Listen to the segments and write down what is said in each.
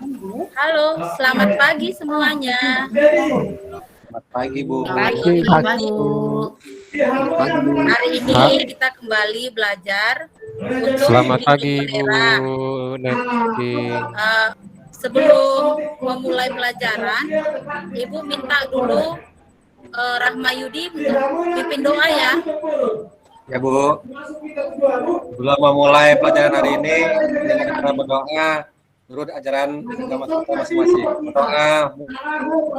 Halo, selamat pagi semuanya. Selamat pagi, Bu. Hari ini kita kembali belajar untuk Selamat menghitung pagi, Bu bendera. Nanti. Sebelum memulai pelajaran, Ibu minta dulu Rahmayudi untuk pimpin doa ya. Ya, Bu. Sebelum memulai pelajaran hari ini, kita berdoa menurut ajaran agama kita masing-masing. Berdoa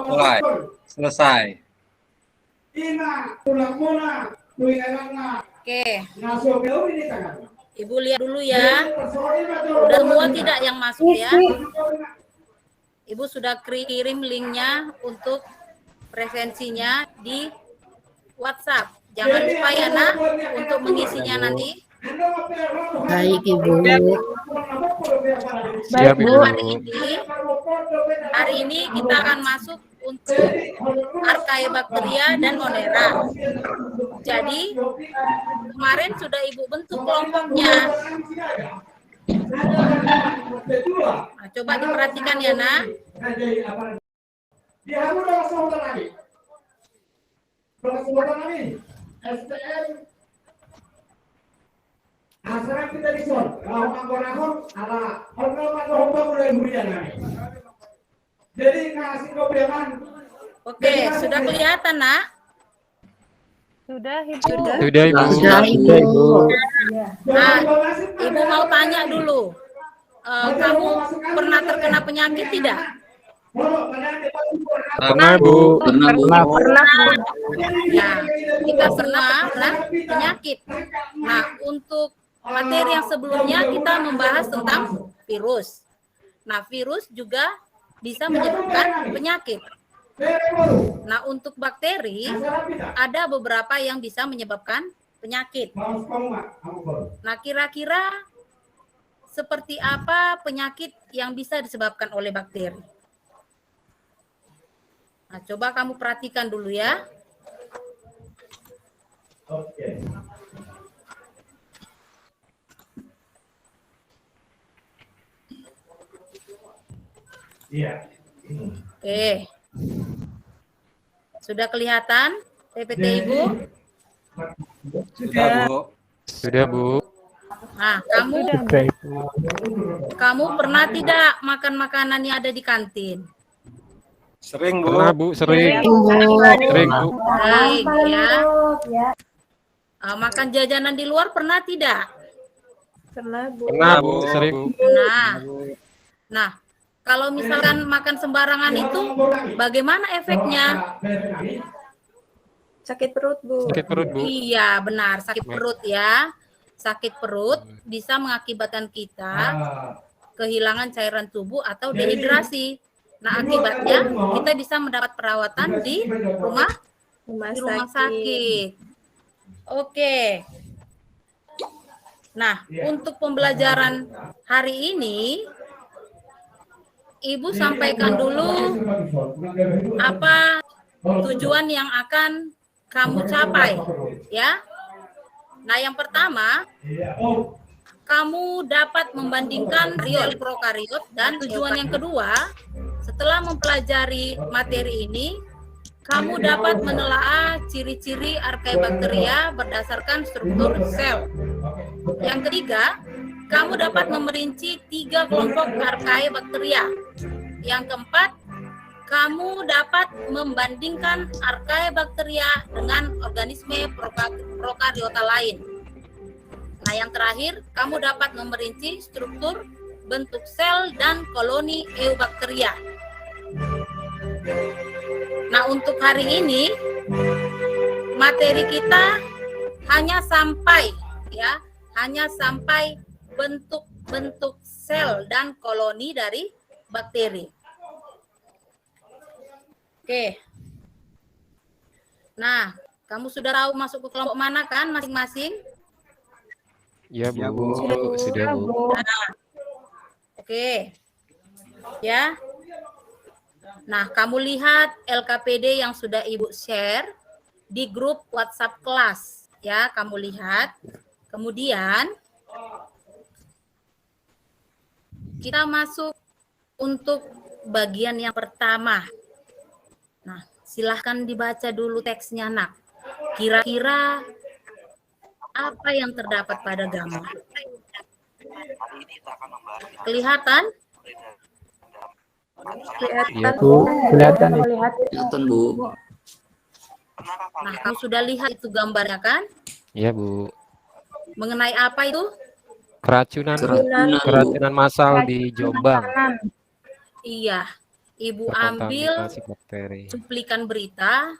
mulai selesai. Oke. Ibu lihat dulu ya. Udah semua tidak yang masuk ya? Ibu sudah kirim linknya untuk presensinya di WhatsApp. Jangan lupa ya nak untuk mengisinya nanti. Baik Ibu. Siap, Ibu. Hari ini kita akan masuk untuk Archaebacteria dan Monera. Jadi kemarin sudah Ibu bentuk kelompoknya. Nah, coba diperhatikan ya nak. Oke, sudah kelihatan nak? Sudah, Ibu. Sudah, Ibu. Nah, Ibu mau tanya dulu. Kamu pernah terkena penyakit tidak? Pernah, Bu. Pernah. Nah, kita pernah penyakit. Nah, untuk materi yang sebelumnya kita membahas tentang virus. Nah, virus juga bisa menyebabkan penyakit. Nah, untuk bakteri ada beberapa yang bisa menyebabkan penyakit. Nah, kira-kira seperti apa penyakit yang bisa disebabkan oleh bakteri? Nah, coba kamu perhatikan dulu ya. Oke. Iya. Oke. Sudah kelihatan PPT Ibu? Sudah, Bu. Sudah, Bu. Nah, kamu pernah tidak makan makanan yang ada di kantin? Sering, Bu. Pernah, Bu. Sering. Sering, Bu. Baik ya. Makan jajanan di luar pernah tidak? Pernah, Bu. Pernah, Bu. Sering, Bu. Nah, kalau misalkan makan sembarangan itu bagaimana efeknya? Sakit perut, Bu. Sakit perut, Bu. Iya, benar, sakit perut ya. Sakit perut bisa mengakibatkan kita kehilangan cairan tubuh atau dehidrasi. Nah, akibatnya kita bisa mendapat perawatan di rumah sakit. Oke. Nah, untuk pembelajaran hari ini, Ibu sampaikan dulu apa tujuan yang akan kamu capai, ya. Nah, yang pertama, kamu dapat membandingkan prokariot, dan tujuan yang kedua, setelah mempelajari materi ini, kamu dapat menelaah ciri-ciri Archaebacteria berdasarkan struktur sel. Yang ketiga, kamu dapat memerinci 3 kelompok Archaebacteria. Yang keempat, kamu dapat membandingkan Archaebacteria dengan organisme prokariota lain. Nah, yang terakhir, kamu dapat memerinci struktur, bentuk sel, dan koloni Eubacteria. Nah, untuk hari ini, materi kita hanya sampai bentuk-bentuk sel dan koloni dari bakteri. Oke. Nah, kamu sudah tahu masuk ke kelompok mana kan masing-masing? Ya, Bu. Ya, Bu. Sudah, Bu. Nah, oke. Ya. Nah, kamu lihat LKPD yang sudah Ibu share di grup WhatsApp kelas. Ya, kamu lihat. Kemudian kita masuk untuk bagian yang pertama. Nah, silahkan dibaca dulu teksnya, Nak. Kira-kira apa yang terdapat pada gambar? Kelihatan? Iya, Bu. Kelihatan nih. Kelihatan, Bu. Nah, kamu sudah lihat itu gambarnya kan? Iya, Bu. Mengenai apa itu? Keracunan, Bu. Keracunan, Bu. Keracunan massal di Jombang. Iya, Ibu ambil Terkontaminasi bakteri. cuplikan berita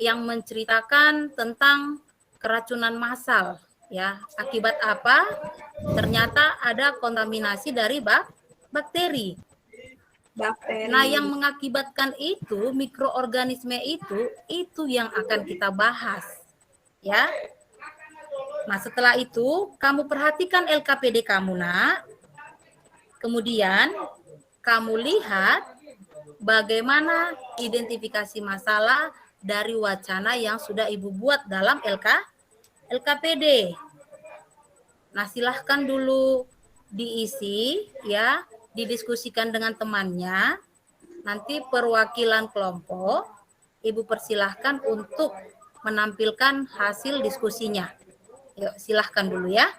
yang menceritakan tentang keracunan massal, ya. Akibat apa? Ternyata ada kontaminasi dari bakteri. Nah, yang mengakibatkan itu, mikroorganisme itu yang akan kita bahas, ya. Nah, setelah itu, kamu perhatikan LKPD kamu, Nak. Kemudian, kamu lihat bagaimana identifikasi masalah dari wacana yang sudah Ibu buat dalam LKPD. Nah, silahkan dulu diisi, ya, didiskusikan dengan temannya. Nanti perwakilan kelompok, Ibu persilahkan untuk menampilkan hasil diskusinya. Yuk, silahkan dulu ya.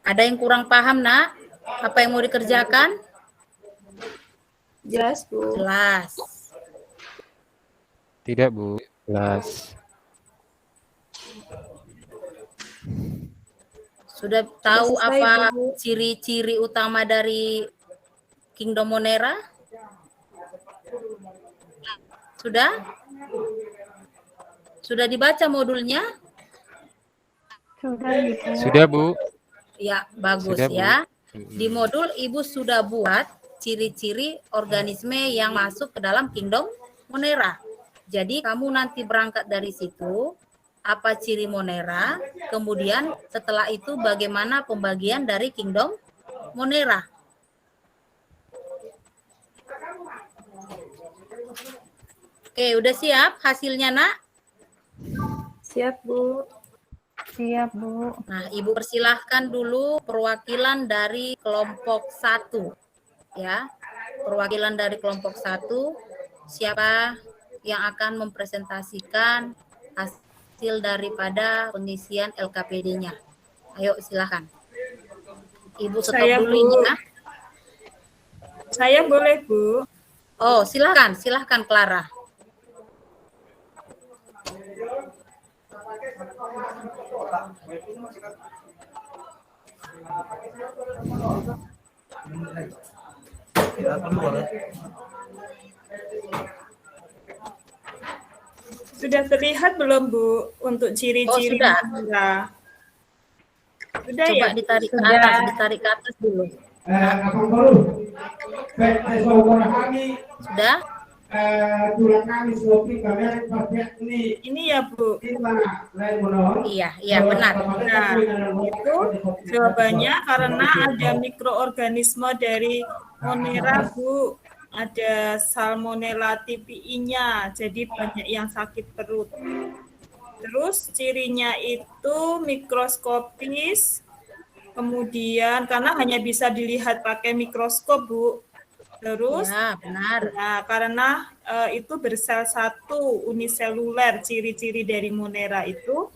Ada yang kurang paham, Nak? Apa yang mau dikerjakan? Jelas, Bu. Jelas. Tidak, Bu. Jelas. Sudah tahu Sudah selesai, apa Bu. ciri-ciri utama dari Kingdom Monera? Sudah? Sudah dibaca modulnya? Sudah, Bu. Ya, bagus Sudah, Bu. ya. Di modul Ibu sudah buat ciri-ciri organisme yang masuk ke dalam Kingdom Monera. Jadi kamu nanti berangkat dari situ, apa ciri Monera, kemudian setelah itu bagaimana pembagian dari Kingdom Monera. Oke, udah siap hasilnya, Nak? Siap, Bu. Siap, Bu. Nah, Ibu persilahkan dulu perwakilan dari kelompok 1. Ya, perwakilan dari kelompok 1, siapa yang akan mempresentasikan hasil daripada pengisian LKPD-nya. Ayo, silahkan. Ibu stop Saya, dulu Bu. ini ya. Saya boleh, Bu. Oh, silahkan Clara. Sudah terlihat belum, Bu, untuk ciri-ciri sudah. Monera? Sudah Coba ya? ditarik ke Sudah. atas, ditarik ke atas dulu. Sudah? Ini ya, Bu. Iya, benar. Nah, itu jawabannya karena ada mikroorganisme dari Monera, Bu. Ada Salmonella typhi-nya, jadi banyak yang sakit perut. Terus cirinya itu mikroskopis, kemudian karena hanya bisa dilihat pakai mikroskop, Bu. Terus, Ya, benar. nah, karena itu bersel satu, uniseluler, ciri-ciri dari Monera itu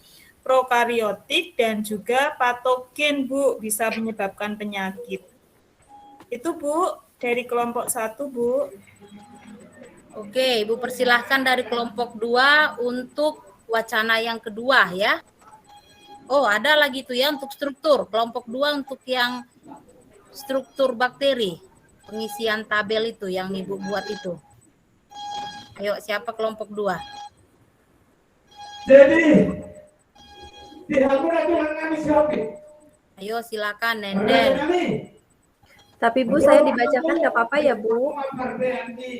prokariotik dan juga patogen, Bu, bisa menyebabkan penyakit. Itu, Bu, dari kelompok 1, Bu. Oke, Ibu persilahkan dari kelompok 2 untuk wacana yang kedua ya. Oh, ada lagi tuh ya untuk struktur. Kelompok 2 untuk yang struktur bakteri. Pengisian tabel itu yang Ibu buat itu. Ayo, siapa kelompok 2? Ayo, silakan Nenden. Tapi Bu, saya dibacakan nggak apa-apa ya, Bu?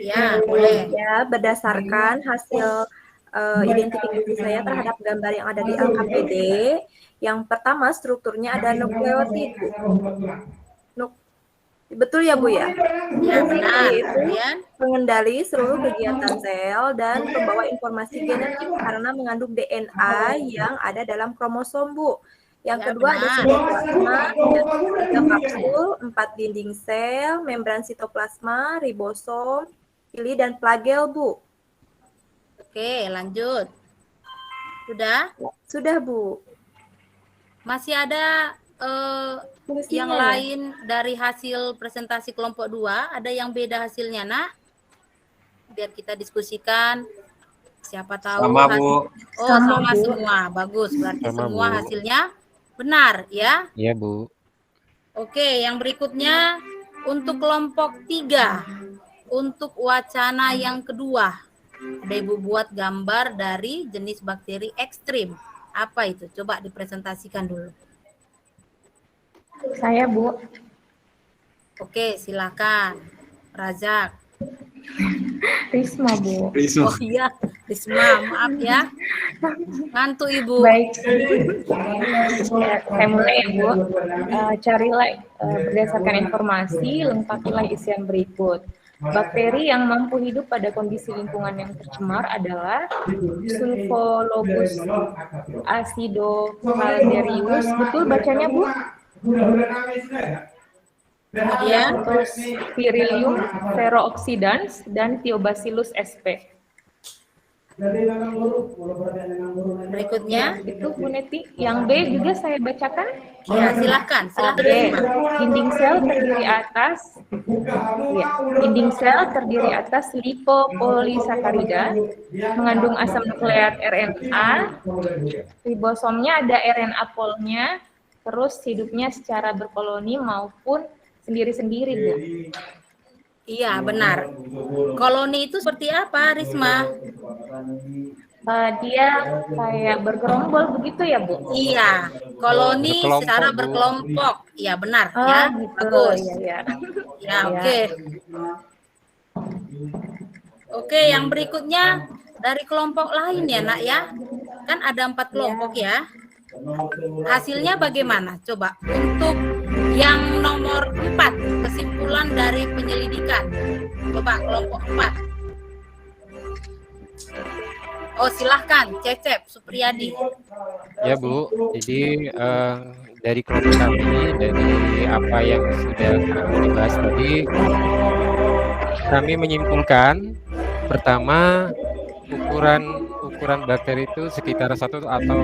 Ya, boleh. Ya, berdasarkan hasil identifikasi saya terhadap gambar yang ada di LKPD, yang pertama strukturnya ada nukleotid, Bu. Betul ya Bu ya? Ya, benar. Yaitu Kemudian, pengendali seluruh kegiatan sel dan pembawa informasi genetik karena mengandung DNA yang ada dalam kromosom Bu. Yang ya kedua ada benar. sitoplasma, yang ketiga kapsul, 4 dinding sel, membran sitoplasma, ribosom, pili dan flagel Bu. Oke, lanjut. Sudah? Sudah Bu. Masih ada Fungsinya yang ya? lain dari hasil presentasi kelompok 2? Ada yang beda hasilnya, Nak? Biar kita diskusikan. Siapa tahu Sama, hasil- Bu. Oh, Sama, sama Bu. semua. Bagus. Berarti Sama, semua Bu. hasilnya benar, ya. Iya, Bu. Oke, yang berikutnya untuk kelompok 3. Untuk wacana yang kedua. Ada Ibu buat gambar dari jenis bakteri ekstrim. Apa itu? Coba dipresentasikan dulu. Saya, Bu. Oke, silakan. Razak. Risma, Bu. Oh iya, Risma, maaf ya. Ngantuk Ibu. Baik. Ya, saya mulai ya, Bu. Carilah berdasarkan informasi, lengkapilah isian berikut. Bakteri yang mampu hidup pada kondisi lingkungan yang tercemar adalah Sulfolobus acidocalderius. Betul bacanya, Bu? Kemudian, Terus Viridium ferrooxidans dan Thiobacillus sp. berikutnya. Itu Bu Neti. Yang B juga saya bacakan. Ya, silakan. Silakan Oke, Risma. dinding sel terdiri atas dinding sel terdiri atas lipopolisakarida mengandung asam nukleat RNA. Ribosomnya ada RNA polnya, terus hidupnya secara berkoloni maupun sendiri-sendiri, Bu. Iya, benar. Koloni itu seperti apa, Risma? Dia kayak bergerombol begitu ya, Bu? Iya, koloni Berkelompok, secara Bu. berkelompok. Iya, benar Oh, ya. gitu. Bagus. Ya, ya. Ya, oke. Oke, yang berikutnya dari kelompok lain ya, Nak ya. Kan ada 4 kelompok ya. Hasilnya bagaimana? Coba untuk yang nomor 4, kesimpulan dari penyelidikan. Coba kelompok 4. Oh, silahkan, Cecep Supriyadi. Ya, Bu. Jadi dari kelompok kami, dari apa yang sudah kami bahas tadi, kami menyimpulkan pertama ukuran bakteri itu sekitar 1 atau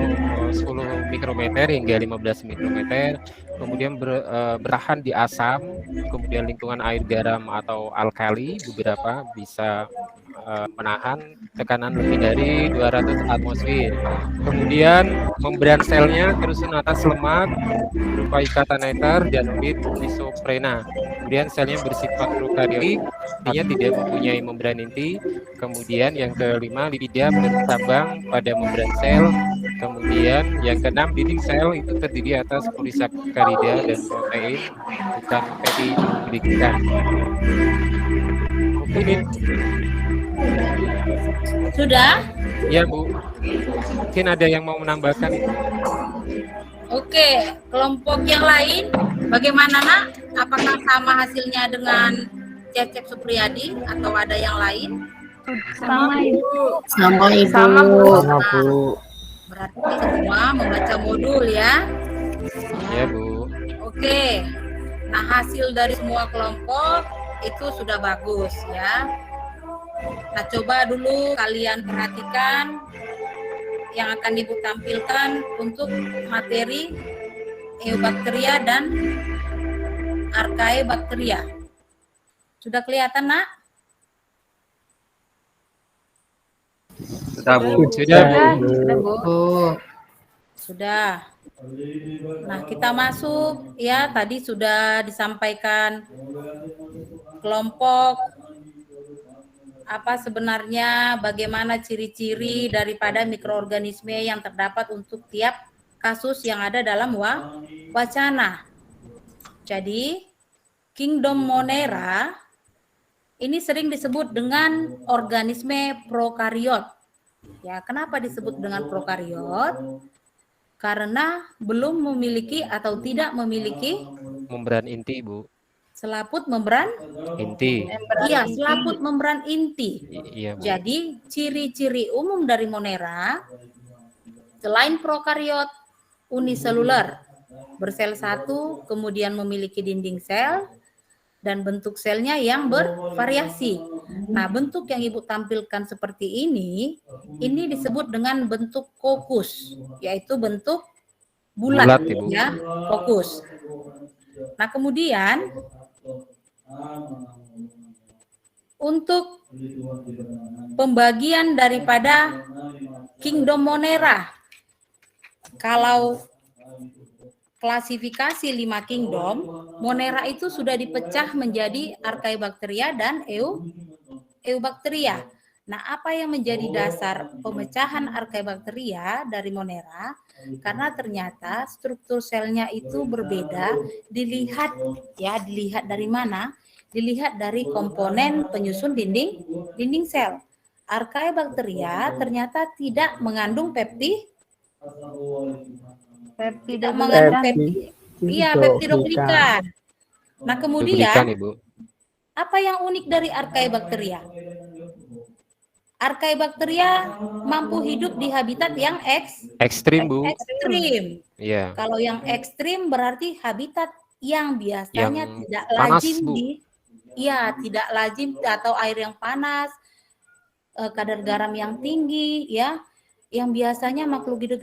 10 mikrometer hingga 15 mikrometer, kemudian bertahan di asam, kemudian lingkungan air garam atau alkali, beberapa bisa menahan tekanan lebih dari 200 atmosfer. Kemudian membran selnya terusin atas lemak berupa ikatan netar dan isoprena. Kemudian selnya bersifat prokariotik, artinya tidak mempunyai membran inti. Kemudian yang kelima, lipida bertambang pada membran sel. Kemudian yang keenam, dinding sel itu terdiri atas polisakarida dan protein, bukan peptidikan. Oke, Sudah? ya Bu. Mungkin ada yang mau menambahkan itu. Oke, kelompok yang lain bagaimana, Nak? Apakah sama hasilnya dengan Cecep Supriyadi atau ada yang lain? Sama, Ibu. Sama Ibu. Sama, Bu. Berarti semua membaca modul ya. Ya Bu. Oke. Nah, hasil dari semua kelompok itu sudah bagus ya. Nah, coba dulu kalian perhatikan yang akan Ibu tampilkan untuk materi Eubacteria dan Archaebacteria. Sudah kelihatan, Nak? Sudah, Bu. Sudah Bu. Sudah, Bu. Sudah. Nah, kita masuk ya, tadi sudah disampaikan kelompok apa sebenarnya, bagaimana ciri-ciri daripada mikroorganisme yang terdapat untuk tiap kasus yang ada dalam wacana. Jadi, Kingdom Monera ini sering disebut dengan organisme prokariot. Ya, kenapa disebut dengan prokariot? Karena belum memiliki atau tidak memiliki Membran inti, Bu. selaput membran Inti. iya, selaput membran inti. Iya, Bu. Jadi ciri-ciri umum dari Monera selain prokariot uniseluler bersel satu, kemudian memiliki dinding sel dan bentuk selnya yang bervariasi. Nah, bentuk yang Ibu tampilkan seperti ini disebut dengan bentuk kokus, yaitu bentuk bulat, Bulat, Ibu. ya, kokus. Nah, kemudian untuk pembagian daripada Kingdom Monera, kalau klasifikasi 5 kingdom, Monera itu sudah dipecah menjadi Archaebacteria dan Eubacteria. Nah, apa yang menjadi dasar pemecahan Archaebacteria dari Monera? Karena ternyata struktur selnya itu berbeda. Dilihat dari mana? Dilihat dari komponen penyusun dinding sel. Archaebacteria ternyata tidak mengandung peptidoglikan. Nah, kemudian Duplikan, Ibu. apa yang unik dari Archaebacteria? Archaebacteria mampu hidup di habitat yang Ekstrim, Bu. ekstrim. Iya. Kalau yang ekstrim berarti habitat yang biasanya Yang tidak panas, lazim Bu. tidak lazim atau air yang panas, kadar garam yang tinggi, ya, yang biasanya makhluk hidup